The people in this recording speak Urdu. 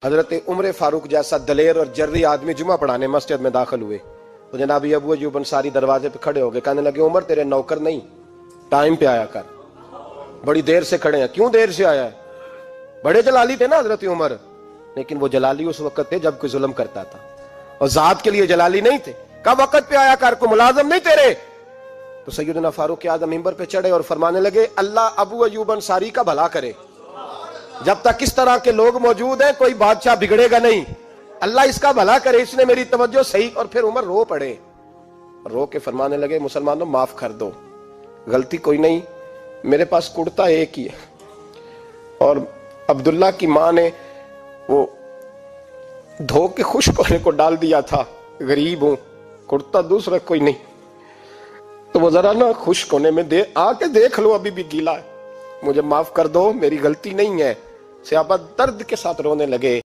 حضرت عمر فاروق جیسا دلیر اور جرری آدمی جمعہ پڑھانے مسجد میں داخل ہوئے تو جناب ابو ایوب انصاری دروازے پہ کھڑے ہو گئے، کہنے لگے عمر تیرے نوکر نہیں، ٹائم پہ آیا کر، بڑی دیر سے کھڑے ہیں، کیوں دیر سے آیا ہے؟ بڑے جلالی تھے نا حضرت عمر، لیکن وہ جلالی اس وقت تھے جب کوئی ظلم کرتا تھا، اور ذات کے لیے جلالی نہیں تھے۔ کب وقت پہ آیا کر، کو ملازم نہیں تیرے؟ تو سیدنا فاروق اعظم منبر پہ چڑھے اور فرمانے لگے اللہ ابو ایوب انصاری کا بھلا کرے، جب تک اس طرح کے لوگ موجود ہیں کوئی بادشاہ بگڑے گا نہیں، اللہ اس کا بھلا کرے، اس نے میری توجہ صحیح۔ اور پھر عمر رو پڑے، رو کے فرمانے لگے مسلمانوں معاف کر دو، غلطی کوئی نہیں، میرے پاس کرتا ایک ہی ہے، اور عبداللہ کی ماں نے وہ دھو کے خشک ہونے کو ڈال دیا تھا، غریب ہوں، کرتا دوسرا کوئی نہیں، تو وہ ذرا نا خشک ہونے میں آ کے دیکھ لو ابھی بھی گیلا ہے، مجھے معاف کر دو، میری غلطی نہیں ہے۔ صحابہ درد کے ساتھ رونے لگے۔